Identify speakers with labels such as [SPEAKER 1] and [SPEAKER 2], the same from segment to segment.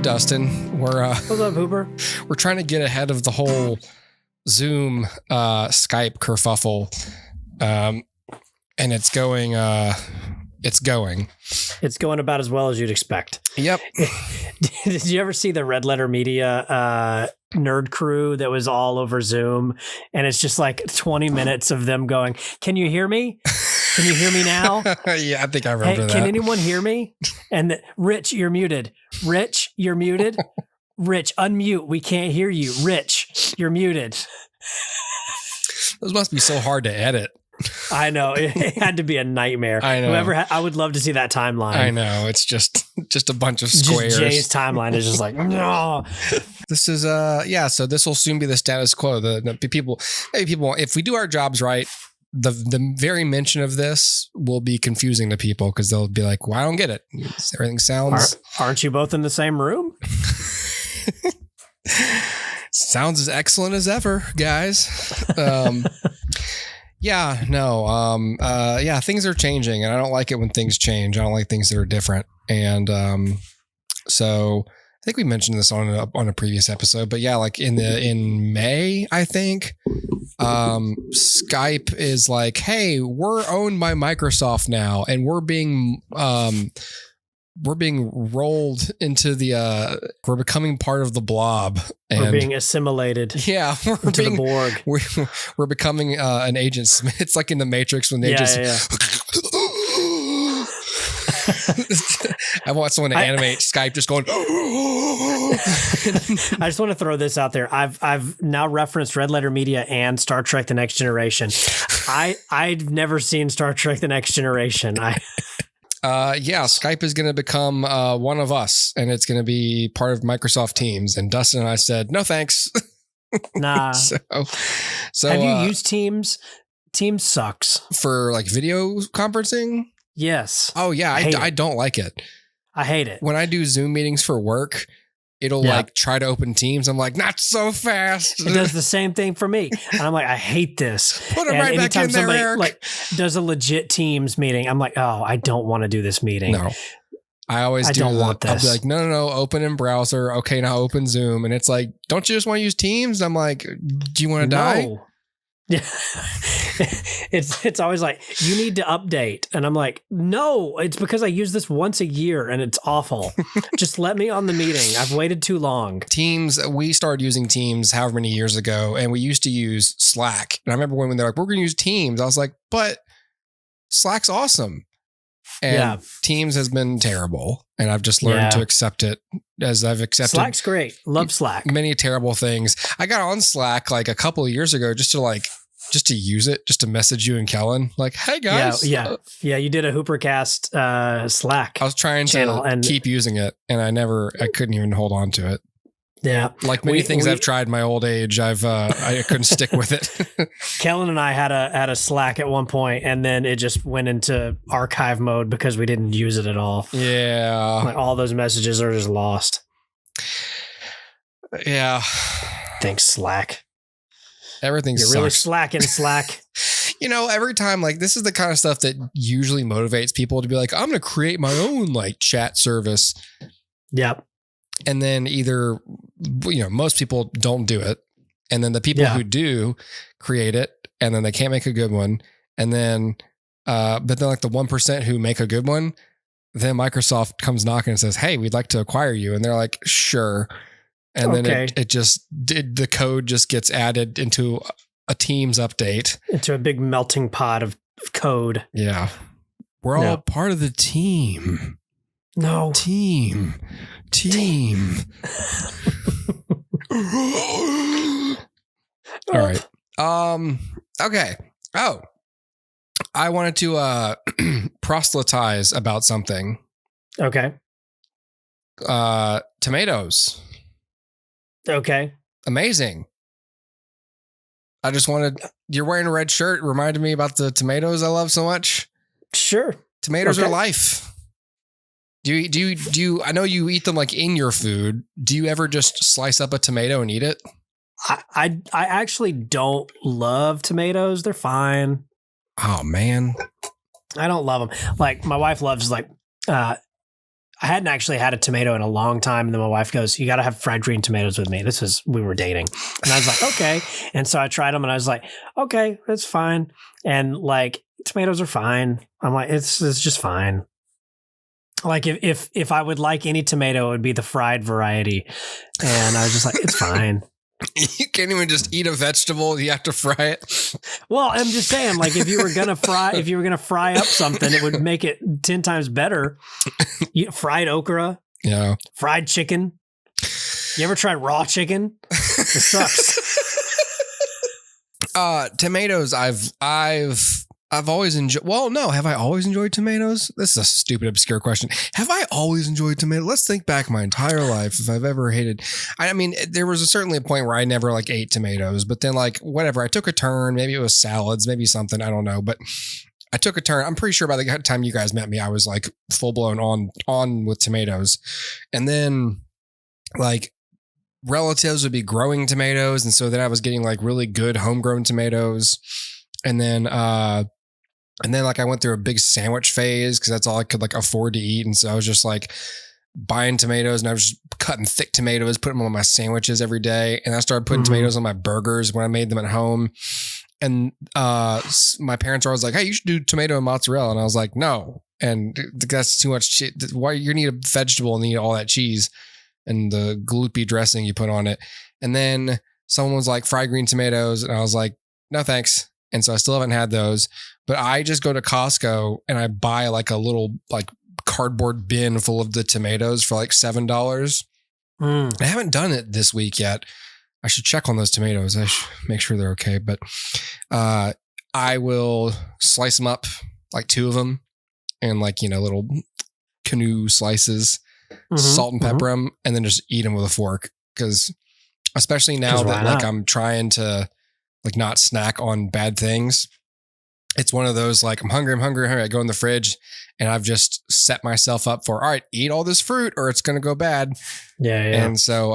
[SPEAKER 1] Dustin.
[SPEAKER 2] What's up, Hooper?
[SPEAKER 1] We're trying to get ahead of the whole Zoom Skype kerfuffle, and it's going. It's going about as well as you'd expect. Yep.
[SPEAKER 2] Did you ever see the Red Letter Media nerd crew that was all over Zoom? And it's just like 20 minutes of them going, "Can you hear me? Can you hear me now?"
[SPEAKER 1] Yeah, I think I remember that.
[SPEAKER 2] Can anyone hear me? And Rich, you're muted. Rich, you're muted. Rich, unmute. We can't hear you. Rich, you're muted.
[SPEAKER 1] Those must be so hard to edit.
[SPEAKER 2] I know. It had to be a nightmare.
[SPEAKER 1] I know.
[SPEAKER 2] I would love to see that timeline.
[SPEAKER 1] I know. It's just a bunch of squares.
[SPEAKER 2] Just Jay's timeline is just like, no.
[SPEAKER 1] This is so this will soon be the status quo. The people, if we do our jobs right, the very mention of this will be confusing to people because they'll be like, "Well, I don't get it. Everything sounds."
[SPEAKER 2] Aren't you both in the same room?
[SPEAKER 1] Sounds as excellent as ever, guys. Things are changing, and I don't like it when things change. I don't like things that are different, and so I think we mentioned this on a previous episode, but yeah, like in May, I think, Skype is like, "Hey, we're owned by Microsoft now, and we're being rolled into we're becoming part of the blob. And
[SPEAKER 2] we're being assimilated.
[SPEAKER 1] Yeah. We're
[SPEAKER 2] into the Borg.
[SPEAKER 1] We're becoming an Agent Smith. It's like in the Matrix when they I want someone to animate Skype just going.
[SPEAKER 2] I just want to throw this out there. I've now referenced Red Letter Media and Star Trek: The Next Generation. I've never seen Star Trek: The Next Generation.
[SPEAKER 1] Skype is going to become one of us, and it's going to be part of Microsoft Teams. And Dustin and I said, no, thanks.
[SPEAKER 2] Nah.
[SPEAKER 1] So
[SPEAKER 2] have you used Teams? Teams sucks
[SPEAKER 1] for like video conferencing.
[SPEAKER 2] Yes.
[SPEAKER 1] Oh yeah, I don't like it.
[SPEAKER 2] I hate it.
[SPEAKER 1] When I do Zoom meetings for work, it'll like try to open Teams. I'm like, not so fast.
[SPEAKER 2] It does the same thing for me. And I'm like, I hate this.
[SPEAKER 1] Put it right back in there, Eric.
[SPEAKER 2] Like does a legit Teams meeting, I'm like, oh, I don't want to do this meeting.
[SPEAKER 1] No. I don't want this. I'll be like, no, open in browser. Okay, now open Zoom. And it's like, don't you just want to use Teams? I'm like, do you want to die?
[SPEAKER 2] Yeah. It's always like, you need to update. And I'm like, no, it's because I use this once a year and it's awful. Just let me on the meeting. I've waited too long.
[SPEAKER 1] Teams, we started using Teams however many years ago, and we used to use Slack. And I remember when they're like, we're going to use Teams. I was like, but Slack's awesome. And Teams has been terrible. And I've just learned to accept it as I've accepted.
[SPEAKER 2] Slack's great. Love Slack.
[SPEAKER 1] Many terrible things. I got on Slack like a couple of years ago just to use it, just to message you and Kellen. Like, hey guys.
[SPEAKER 2] Yeah. You did a Hoopercast Slack.
[SPEAKER 1] I was trying to keep using it and I couldn't even hold on to it.
[SPEAKER 2] Yeah.
[SPEAKER 1] Like many things I've tried in my old age, I couldn't stick with it.
[SPEAKER 2] Kellen and I had a Slack at one point, and then it just went into archive mode because we didn't use it at all.
[SPEAKER 1] Yeah.
[SPEAKER 2] Like all those messages are just lost.
[SPEAKER 1] Yeah.
[SPEAKER 2] Thanks, Slack.
[SPEAKER 1] Everything
[SPEAKER 2] You're
[SPEAKER 1] sucks.
[SPEAKER 2] really slacking, Slack.
[SPEAKER 1] Every time, like, this is the kind of stuff that usually motivates people to be like, I'm going to create my own like chat service.
[SPEAKER 2] Yep.
[SPEAKER 1] And then either, most people don't do it. And then the people who do create it, and then they can't make a good one. And then, but then like the 1% who make a good one, then Microsoft comes knocking and says, hey, we'd like to acquire you. And they're like, sure. And then the code just gets added into a Teams update. Into
[SPEAKER 2] a big melting pot of code.
[SPEAKER 1] Yeah. We're all part of the team.
[SPEAKER 2] No.
[SPEAKER 1] Team. All right. Okay. Oh, I wanted to proselytize about something.
[SPEAKER 2] Okay.
[SPEAKER 1] Tomatoes.
[SPEAKER 2] Okay.
[SPEAKER 1] Amazing. I just wanted, you're wearing a red shirt. It reminded me about the tomatoes I love so much.
[SPEAKER 2] Sure.
[SPEAKER 1] Tomatoes are life. Do you, I know you eat them like in your food. Do you ever just slice up a tomato and eat it?
[SPEAKER 2] I actually don't love tomatoes. They're fine.
[SPEAKER 1] Oh man.
[SPEAKER 2] I don't love them. Like my wife loves I I hadn't actually had a tomato in a long time. And then my wife goes, you got to have fried green tomatoes with me. We were dating. And I was like, okay. And so I tried them and I was like, okay, that's fine. And like, tomatoes are fine. I'm like, it's just fine. Like if I would like any tomato, it would be the fried variety. And I was just like, it's fine.
[SPEAKER 1] You can't even just eat a vegetable. You have to fry it.
[SPEAKER 2] Well, I'm just saying, like, if you were gonna fry up something, it would make it 10 times better. Fried okra, fried chicken. You ever tried raw chicken? It sucks.
[SPEAKER 1] Tomatoes. I've always enjoyed. Well, no, have I always enjoyed tomatoes? This is a stupid, obscure question. Have I always enjoyed tomatoes? Let's think back my entire life if I've ever hated. I mean, there was certainly a point where I never like ate tomatoes, but then like whatever, I took a turn. Maybe it was salads, maybe something. I don't know, but I took a turn. I'm pretty sure by the time you guys met me, I was like full blown on with tomatoes, and then like relatives would be growing tomatoes, and so then I was getting like really good homegrown tomatoes, and then like I went through a big sandwich phase because that's all I could like afford to eat. And so I was just like buying tomatoes and I was just cutting thick tomatoes, putting them on my sandwiches every day. And I started putting tomatoes on my burgers when I made them at home. And my parents were always like, hey, you should do tomato and mozzarella. And I was like, no. And that's too much shit. Why you need a vegetable and eat all that cheese and the gloopy dressing you put on it. And then someone was like fried green tomatoes. And I was like, no, thanks. And so I still haven't had those, but I just go to Costco and I buy like a little like cardboard bin full of the tomatoes for like $7. I haven't done it this week yet. I should check on those tomatoes. I should make sure they're okay, but I will slice them up, like 2 of them, and like, little canoe slices, salt and pepper them, and then just eat them with a fork. Because especially now that like I'm trying to like not snack on bad things. It's one of those like, I'm hungry. I go in the fridge and I've just set myself up for, all right, eat all this fruit or it's going to go bad. Yeah. And so,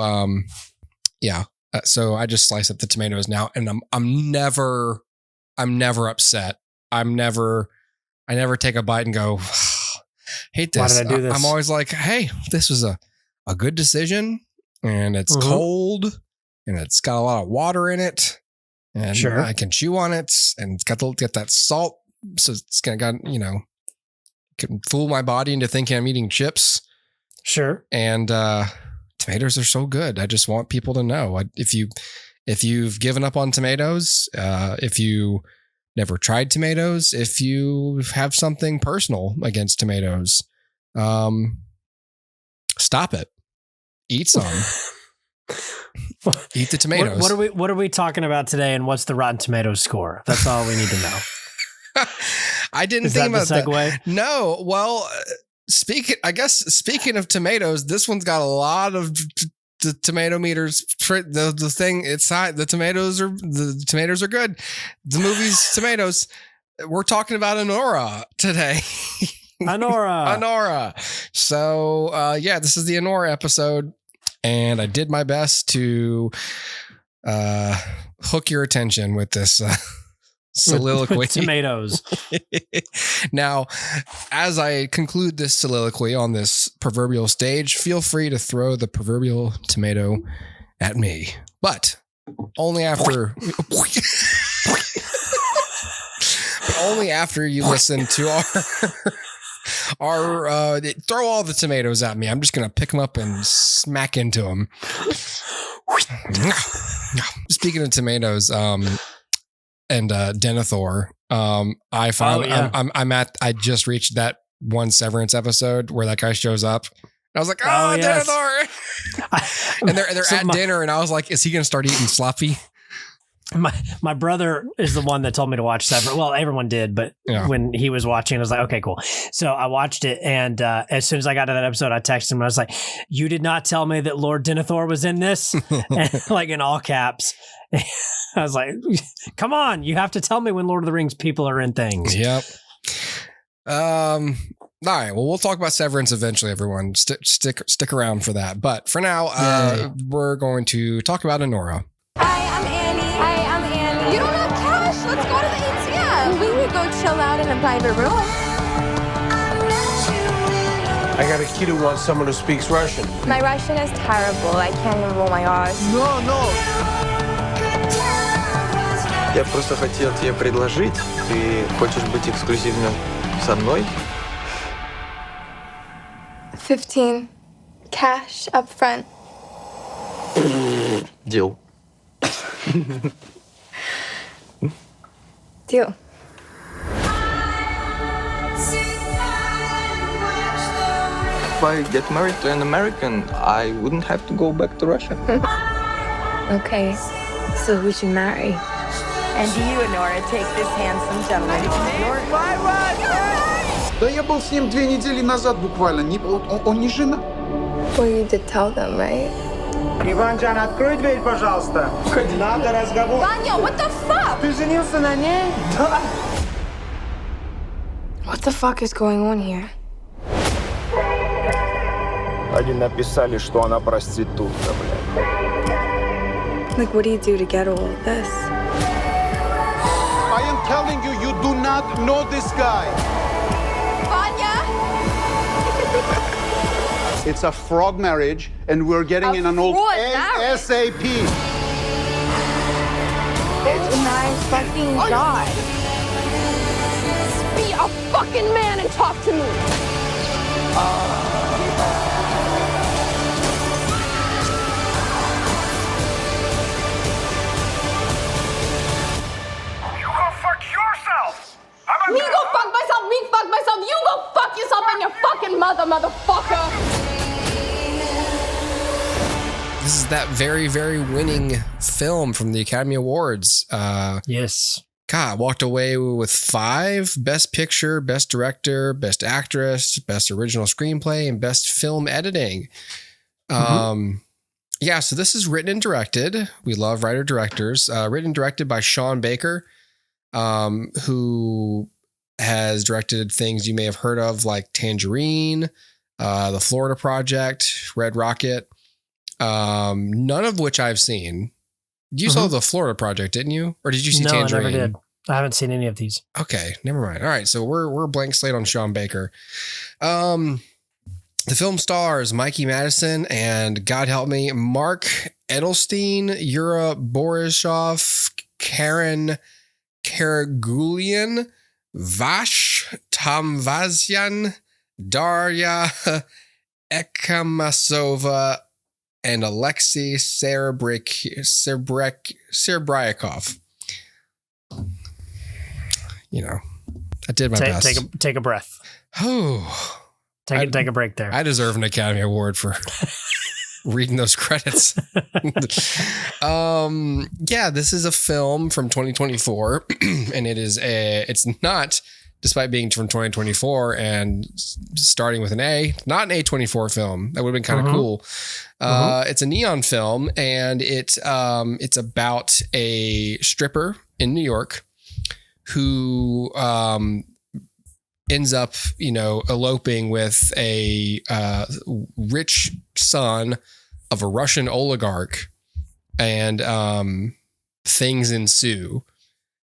[SPEAKER 1] so I just slice up the tomatoes now and I'm never upset. I never take a bite and go, hate this.
[SPEAKER 2] Why did I do this?
[SPEAKER 1] I'm always like, hey, this was a good decision and it's cold and it's got a lot of water in it. And I can chew on it, and it's got that salt, so it's gonna can fool my body into thinking I'm eating chips. Sure. And tomatoes are so good. I just want people to know if you've given up on tomatoes, if you never tried tomatoes, if you have something personal against tomatoes, stop it. Eat some. Eat the tomatoes.
[SPEAKER 2] What are we talking about today, and what's the Rotten Tomatoes score? That's all we need to know.
[SPEAKER 1] I didn't think about that. No. Well, speaking of tomatoes, this one's got a lot of the tomato meters. The thing it's high. The tomatoes are good. The movie's tomatoes. We're talking about Anora today. Anora. So this is the Anora episode. And I did my best to hook your attention with this soliloquy.
[SPEAKER 2] With tomatoes.
[SPEAKER 1] Now, as I conclude this soliloquy on this proverbial stage, feel free to throw the proverbial tomato at me. But only after... only after you listen to our throw all the tomatoes at me. I'm just gonna pick them up and smack into them. Speaking of tomatoes, and Denethor, I finally I just reached that one Severance episode where that guy shows up. I was like, Denethor, and they're at dinner, and I was like, is he gonna start eating sloppy?
[SPEAKER 2] My brother is the one that told me to watch Severance. Well, everyone did, but when he was watching, I was like, okay, cool. So I watched it, and as soon as I got to that episode, I texted him. I was like, you did not tell me that Lord Denethor was in this? And, like in all caps. I was like, come on, you have to tell me when Lord of the Rings people are in things.
[SPEAKER 1] Yep. All right. Well, we'll talk about Severance eventually, everyone. Stick around for that. But for now, we're going to talk about Anora.
[SPEAKER 3] Hi, I'm Annie. Hi, I'm Annie. You don't have cash? Let's go to the ATM. We would go chill out in a private room.
[SPEAKER 4] I got a kid who wants someone who speaks Russian.
[SPEAKER 3] My Russian is terrible. I can't even roll my R's.
[SPEAKER 4] No.
[SPEAKER 5] Я просто хотел тебе предложить. Ты хочешь быть эксклюзивным со мной?
[SPEAKER 3] 15. Cash up front.
[SPEAKER 5] Deal.
[SPEAKER 3] Deal.
[SPEAKER 5] If I get married to an American, I wouldn't have to go back to Russia.
[SPEAKER 3] Okay, so we should marry.
[SPEAKER 6] And do you, Anora, take this handsome gentleman to your...
[SPEAKER 7] Да я был с ним 2 недели назад буквально. Он не жена.
[SPEAKER 3] Well, you did tell them, right?
[SPEAKER 4] Иванжан, открой дверь, пожалуйста. Надо разговор.
[SPEAKER 3] Vanya, what the fuck?
[SPEAKER 4] Ты женился на ней? Да.
[SPEAKER 3] What the fuck is going on here?
[SPEAKER 8] Они написали, что она проститутка, блядь.
[SPEAKER 3] Like, what do you do to get all of this?
[SPEAKER 7] I am telling you, you do not know this guy.
[SPEAKER 3] Vanya?
[SPEAKER 7] It's a fraud marriage, and we're getting in an old ASAP.
[SPEAKER 3] Oh my fucking god. Be a fucking man and talk to me. Me go fuck myself, me fuck myself, you go fuck yourself and your fucking mother, motherfucker!
[SPEAKER 1] This is that very, very winning film from the Academy Awards.
[SPEAKER 2] Yes.
[SPEAKER 1] God, walked away with 5: Best Picture, Best Director, Best Actress, Best Original Screenplay, and Best Film Editing. Yeah, so this is written and directed. We love writer-directors. Written and directed by Sean Baker, who has directed things you may have heard of like Tangerine, The Florida Project, Red Rocket, none of which I've seen. You saw The Florida Project, didn't you? Or did you see Tangerine?
[SPEAKER 2] No, I never did. I haven't seen any of these.
[SPEAKER 1] Okay, never mind. All right, so we're blank slate on Sean Baker. The film stars Mikey Madison and, God help me, Mark Edelstein, Yura Borisov, Karen Karagulian, Vash Tamvazian, Darya Ekamasova, and Alexei Serebryakov. You know, I did my best.
[SPEAKER 2] Take a breath.
[SPEAKER 1] Oh,
[SPEAKER 2] take a break there.
[SPEAKER 1] I deserve an Academy Award for reading those credits. Yeah, this is a film from 2024, and it's not, despite being from 2024 and starting with an A, not an A24 film. That would have been kind of cool. It's a neon film, and it's about a stripper in New York who ends up, eloping with a rich son of a Russian oligarch, and things ensue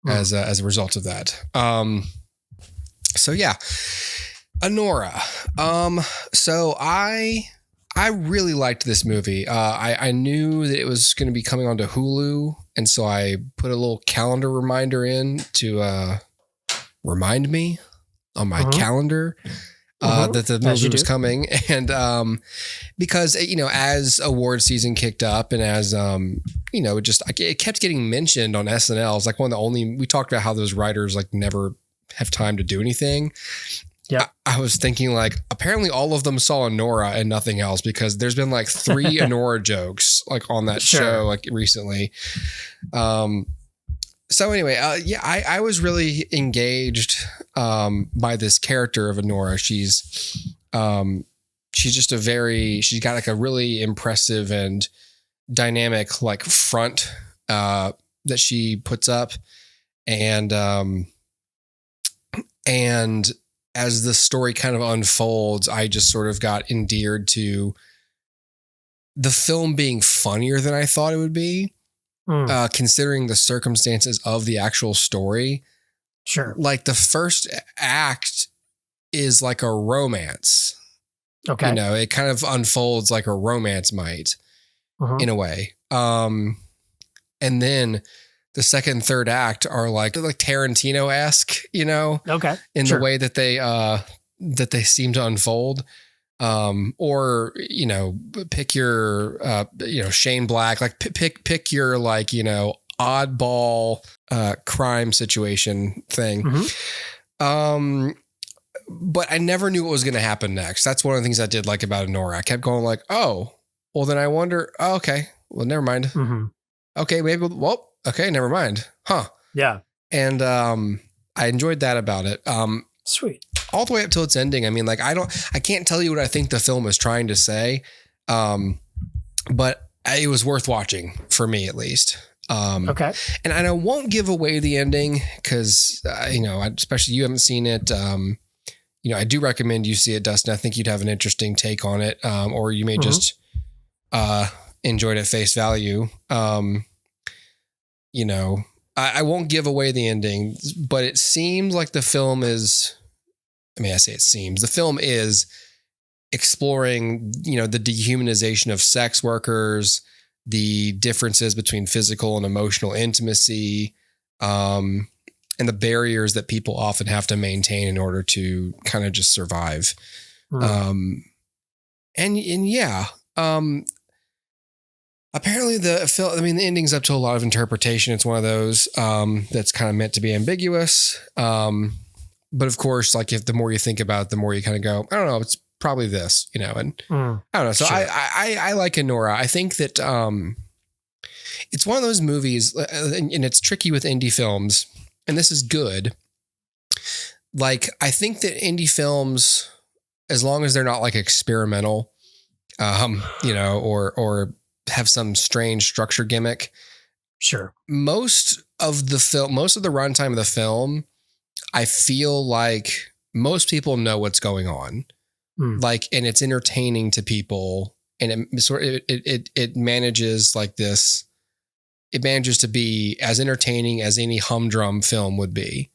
[SPEAKER 1] as a result of that. So yeah, Anora. So I really liked this movie. I knew that it was going to be coming onto Hulu, and so I put a little calendar reminder in to remind me on my calendar that the movie was coming. And because, as award season kicked up, and as, it kept getting mentioned on SNL. It's like one of the only, we talked about how those writers like never have time to do anything. Yeah, I was thinking like apparently all of them saw Anora and nothing else, because there's been like 3 Anora jokes like on that show like recently. So anyway, I was really engaged by this character of Anora. She's just she's got like a really impressive and dynamic like front that she puts up, and as the story kind of unfolds, I just sort of got endeared to the film being funnier than I thought it would be, considering the circumstances of the actual story.
[SPEAKER 2] Sure.
[SPEAKER 1] Like the first act is like a romance.
[SPEAKER 2] Okay.
[SPEAKER 1] You know, it kind of unfolds like a romance might in a way. And then the second and third act are like Tarantino-esque, you know, in the way that they seem to unfold. Or, you know, pick your, you know, Shane Black, like pick your, like, you know, oddball, crime situation thing. But I never knew what was going to happen next. That's one of the things I did like about Anora. I kept going like, oh, well then I wonder, oh, okay, well, never mind. Okay. Maybe, well, okay. Never mind. Huh.
[SPEAKER 2] Yeah.
[SPEAKER 1] And, I enjoyed that about it.
[SPEAKER 2] Sweet.
[SPEAKER 1] All the way up till its ending. I mean, like, I can't tell you what I think the film is trying to say. But it was worth watching for me, at least.
[SPEAKER 2] Okay.
[SPEAKER 1] And I won't give away the ending because, you know, especially you haven't seen it. You know, I do recommend you see it, Dustin. I think you'd have an interesting take on it. Or you may just, enjoy it at face value. You know, I won't give away the ending, but it seems like the film is, I mean, I say it seems, the film is exploring, you know, the dehumanization of sex workers, the differences between physical and emotional intimacy, and the barriers that people often have to maintain in order to kind of just survive. And yeah, apparently the film, I mean, the ending's up to a lot of interpretation. It's one of those, that's kind of meant to be ambiguous. But of course, like if the more you think about it, the more you kind of go, I don't know, it's probably this, you know, and I don't know. So sure. I like Anora. I think that, it's one of those movies and it's tricky with indie films, and this is good. Like, I think that indie films, as long as they're not like experimental, you know, or have some strange structure gimmick.
[SPEAKER 2] Sure.
[SPEAKER 1] Most of the runtime of the film, I feel like most people know what's going on. Like, and it's entertaining to people, and it manages like this. It manages to be as entertaining as any humdrum film would be.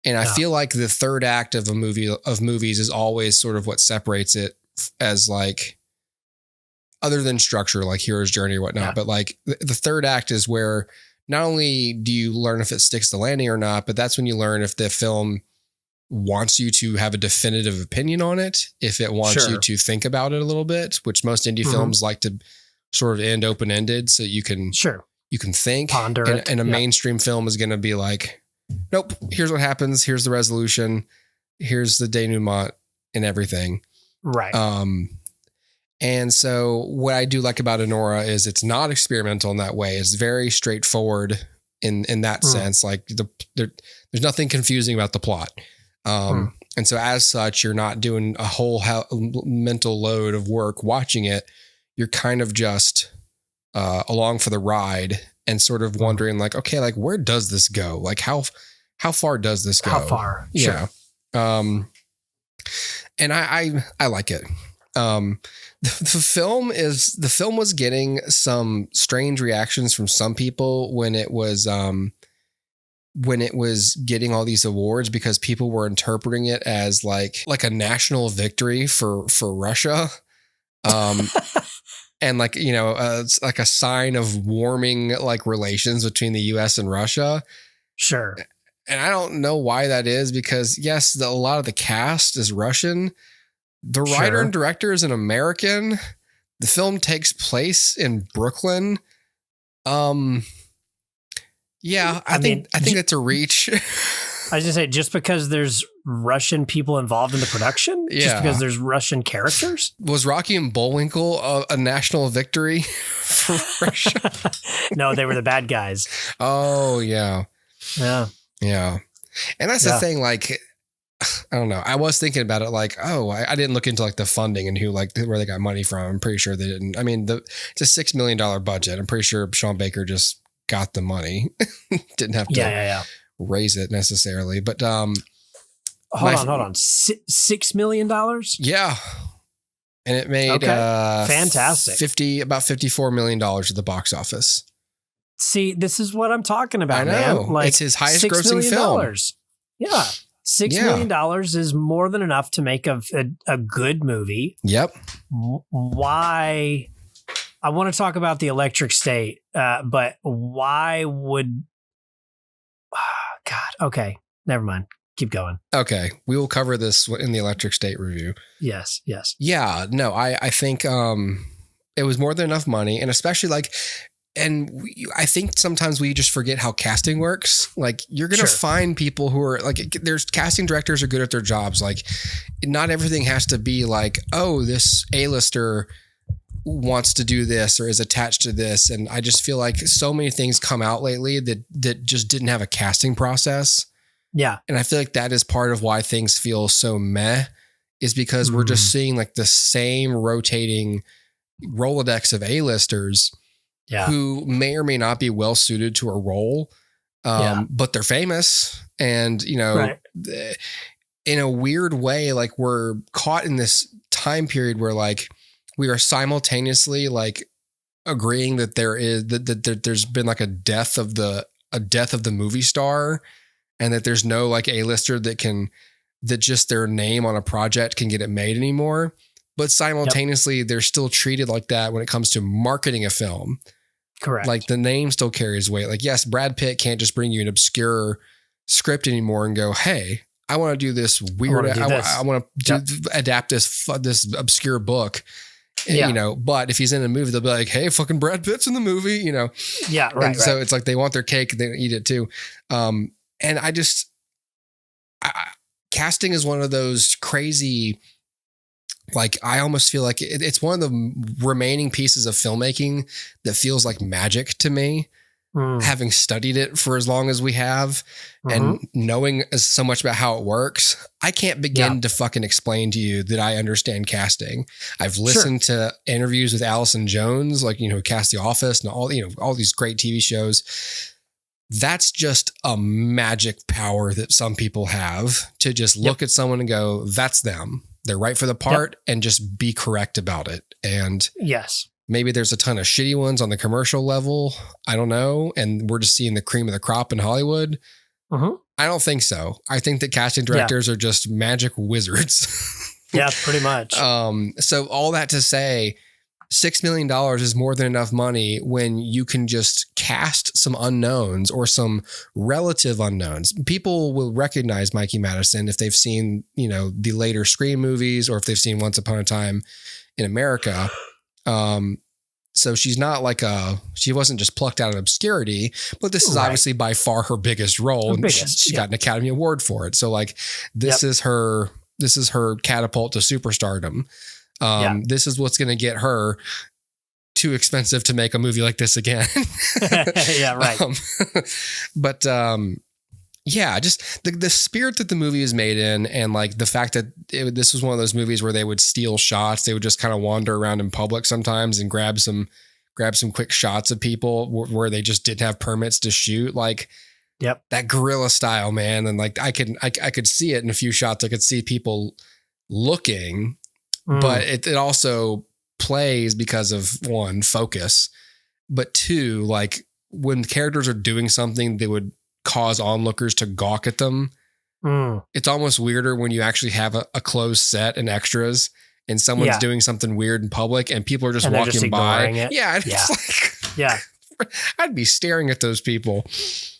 [SPEAKER 1] And I feel like the third act of movies is always sort of what separates it as, like, other than structure, like Hero's Journey or whatnot, but like the third act is where not only do you learn if it sticks the landing or not, but that's when you learn if the film wants you to have a definitive opinion on it, if it wants you to think about it a little bit, which most indie films like to sort of end open-ended so you can think. Ponder it. And a mainstream film is going to be like, nope, here's what happens, here's the resolution, here's the denouement and everything.
[SPEAKER 2] Right.
[SPEAKER 1] And so what I do like about Anora is it's not experimental in that way. It's very straightforward in that sense. Like there's nothing confusing about the plot. And so as such, you're not doing a whole mental load of work watching it. You're kind of just along for the ride and sort of wondering like, okay, like where does this go? Like how far does this go?
[SPEAKER 2] How far?
[SPEAKER 1] Yeah. Sure. And I like it. The film was getting some strange reactions from some people when it was getting all these awards, because people were interpreting it as like a national victory for Russia. And like, you know, it's like a sign of warming like relations between the US and Russia.
[SPEAKER 2] Sure.
[SPEAKER 1] And I don't know why that is, because yes, a lot of the cast is Russian. The writer and director is an American. The film takes place in Brooklyn. Yeah, I think that's a reach.
[SPEAKER 2] I was gonna say, just because there's Russian people involved in the production, just because there's Russian characters.
[SPEAKER 1] Was Rocky and Bullwinkle a national victory for Russia?
[SPEAKER 2] No, they were the bad guys.
[SPEAKER 1] Oh yeah. And that's the thing. Like, I don't know. I was thinking about it like, oh, I didn't look into like the funding and where they got money from. I'm pretty sure they didn't. I mean, it's a $6 million budget. I'm pretty sure Sean Baker just got the money. Didn't have to raise it necessarily. But hold
[SPEAKER 2] on. $6 million?
[SPEAKER 1] Yeah. And it made
[SPEAKER 2] fantastic.
[SPEAKER 1] About $54 million at the box office.
[SPEAKER 2] See, this is what I'm talking about,
[SPEAKER 1] I know.
[SPEAKER 2] man. Like,
[SPEAKER 1] it's his highest grossing film.
[SPEAKER 2] Yeah. $6 million is more than enough to make a good movie.
[SPEAKER 1] Yep.
[SPEAKER 2] Why? I want to talk about the Electric State, but why would... God, okay. Never mind. Keep going.
[SPEAKER 1] Okay. We will cover this in the Electric State review.
[SPEAKER 2] Yes.
[SPEAKER 1] Yeah. No, I think it was more than enough money, and especially like... And I think sometimes we just forget how casting works. Like you're going to find people who are like, there's casting directors are good at their jobs. Like not everything has to be like, oh, this A-lister wants to do this or is attached to this. And I just feel like so many things come out lately that just didn't have a casting process.
[SPEAKER 2] Yeah.
[SPEAKER 1] And I feel like that is part of why things feel so meh, is because we're just seeing like the same rotating Rolodex of A-listers who may or may not be well suited to a role, but they're famous. And, you know, in a weird way, like we're caught in this time period where like we are simultaneously like agreeing that there's been like a death of the movie star, and that there's no like A-lister that just their name on a project can get it made anymore. But simultaneously, they're still treated like that when it comes to marketing a film.
[SPEAKER 2] Correct.
[SPEAKER 1] Like the name still carries weight. Like, yes, Brad Pitt can't just bring you an obscure script anymore and go, hey, I want to do this weird. I want to adapt this obscure book. You know, but if he's in a movie, they'll be like, hey, fucking Brad Pitt's in the movie, you know?
[SPEAKER 2] Yeah. Right.
[SPEAKER 1] So it's like they want their cake, they eat it too. And casting is one of those crazy, like, I almost feel like it's one of the remaining pieces of filmmaking that feels like magic to me, having studied it for as long as we have and knowing so much about how it works. I can't begin to fucking explain to you that I understand casting. I've listened to interviews with Allison Jones, like, you know, cast The Office and all, you know, all these great TV shows. That's just a magic power that some people have to just look at someone and go, that's them. They're right for the part and just be correct about it. And maybe there's a ton of shitty ones on the commercial level. I don't know. And we're just seeing the cream of the crop in Hollywood. I don't think so. I think that casting directors are just magic wizards.
[SPEAKER 2] Yeah, pretty much.
[SPEAKER 1] So all that to say, $6 million is more than enough money when you can just cast some unknowns or some relative unknowns. People will recognize Mikey Madison if they've seen, you know, the later Scream movies or if they've seen Once Upon a Time in America. So she's not like she wasn't just plucked out of obscurity, but this is obviously by far her biggest role. And she got an Academy Award for it. So like this is her catapult to superstardom. This is what's going to get her too expensive to make a movie like this again. Just the spirit that the movie is made in, and like the fact that this was one of those movies where they would steal shots. They would just kind of wander around in public sometimes and grab some quick shots of people where they just didn't have permits to shoot. Like, that guerrilla style, man. And like, I could see it in a few shots. I could see people looking. But it also plays because of, one, focus, but two, like when characters are doing something that would cause onlookers to gawk at them. It's almost weirder when you actually have a closed set and extras and someone's doing something weird in public and people are just walking by. It's like, I'd be staring at those people.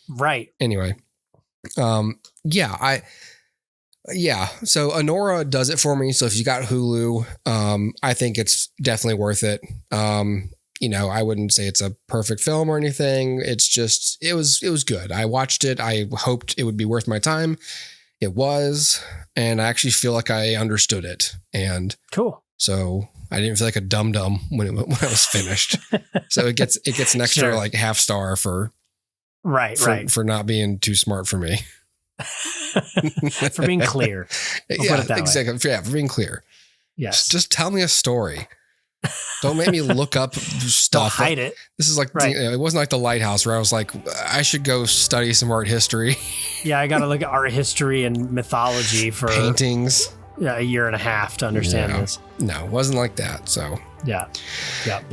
[SPEAKER 2] Right.
[SPEAKER 1] Anyway. So Anora does it for me. So if you got Hulu, I think it's definitely worth it. You know, I wouldn't say it's a perfect film or anything. It's just, it was good. I watched it. I hoped it would be worth my time. It was, and I actually feel like I understood it. And so I didn't feel like a dum-dum when I was finished. So it gets an extra like half star for not being too smart for me.
[SPEAKER 2] For being clear.
[SPEAKER 1] Exactly. Yeah, for being clear.
[SPEAKER 2] Yes.
[SPEAKER 1] Just tell me a story. Don't make me look up stuff.
[SPEAKER 2] Don't hide it.
[SPEAKER 1] This is like, it wasn't like The Lighthouse where I was like, I should go study some art history.
[SPEAKER 2] Yeah, I got to look at art history and mythology for
[SPEAKER 1] paintings.
[SPEAKER 2] Yeah, a year and a half to understand this.
[SPEAKER 1] No, it wasn't like that. So
[SPEAKER 2] yeah.
[SPEAKER 1] That's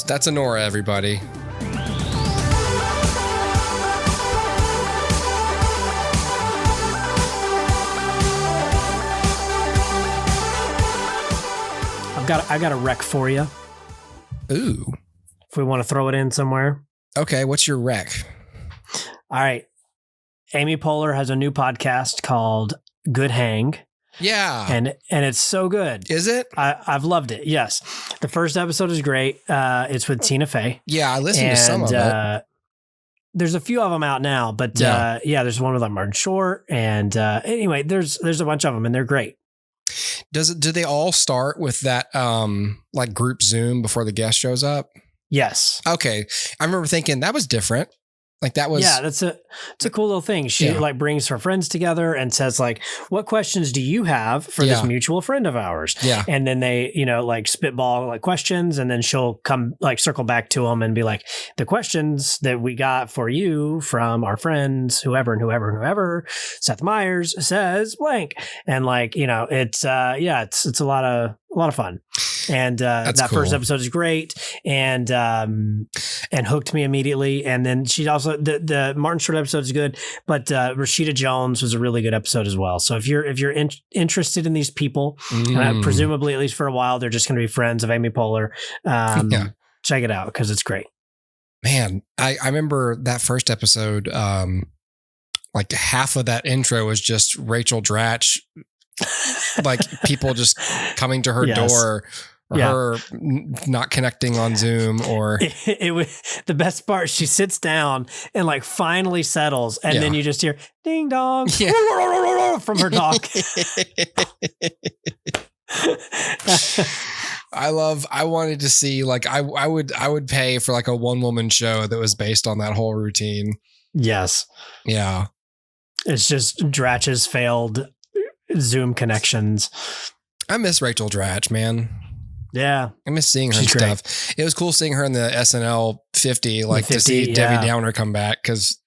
[SPEAKER 1] that's Anora, everybody.
[SPEAKER 2] I've got a rec for you.
[SPEAKER 1] Ooh.
[SPEAKER 2] If we want to throw it in somewhere.
[SPEAKER 1] Okay, what's your rec?
[SPEAKER 2] All right. Amy Poehler has a new podcast called Good Hang.
[SPEAKER 1] Yeah.
[SPEAKER 2] And it's so good.
[SPEAKER 1] Is it?
[SPEAKER 2] I've loved it. Yes. The first episode is great. It's with Tina Fey.
[SPEAKER 1] Yeah, I listened to some of it.
[SPEAKER 2] There's a few of them out now, but there's one with Martin Short. And anyway, there's a bunch of them and they're great.
[SPEAKER 1] Do they all start with that like group Zoom before the guest shows up?
[SPEAKER 2] Yes.
[SPEAKER 1] Okay. I remember thinking that was different. Like that was
[SPEAKER 2] it's a cool little thing. She like brings her friends together and says like, what questions do you have for this mutual friend of ours? Yeah. And then they, like spitball like questions and then she'll come like circle back to them and be like, the questions that we got for you from our friends, whoever and whoever and whoever, Seth Meyers says blank. And like, it's a lot of fun. And that cool. First episode is great and hooked me immediately. And then she also the Martin Short episode is good, but Rashida Jones was a really good episode as well. So if you're interested in these people, presumably at least for a while, they're just going to be friends of Amy Poehler. Check it out because it's great.
[SPEAKER 1] Man, I remember that first episode. Like half of that intro was just Rachel Dratch, like people just coming to her door. Or her not connecting on Zoom or
[SPEAKER 2] it was the best part. She sits down and like finally settles. And then you just hear ding dong from her dog.
[SPEAKER 1] I wanted to see like, I would pay for like a 1-woman show that was based on that whole routine.
[SPEAKER 2] Yes.
[SPEAKER 1] Yeah.
[SPEAKER 2] It's just Dratch's failed Zoom connections.
[SPEAKER 1] I miss Rachel Dratch, man.
[SPEAKER 2] Yeah.
[SPEAKER 1] I miss seeing her and stuff. It was cool seeing her in the SNL 50, like 50, to see Debbie Downer come back. Cause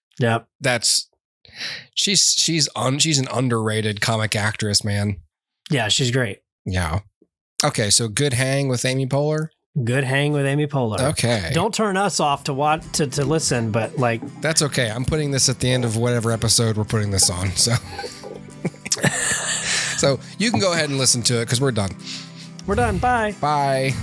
[SPEAKER 1] she's an underrated comic actress, man.
[SPEAKER 2] Yeah. She's great.
[SPEAKER 1] Yeah. Okay. So Good Hang with Amy Poehler.
[SPEAKER 2] Good Hang with Amy Poehler.
[SPEAKER 1] Okay.
[SPEAKER 2] Don't turn us off to listen, but like.
[SPEAKER 1] That's okay. I'm putting this at the end of whatever episode we're putting this on. So, so you can go ahead and listen to it because we're done.
[SPEAKER 2] We're done. Bye.
[SPEAKER 1] Bye.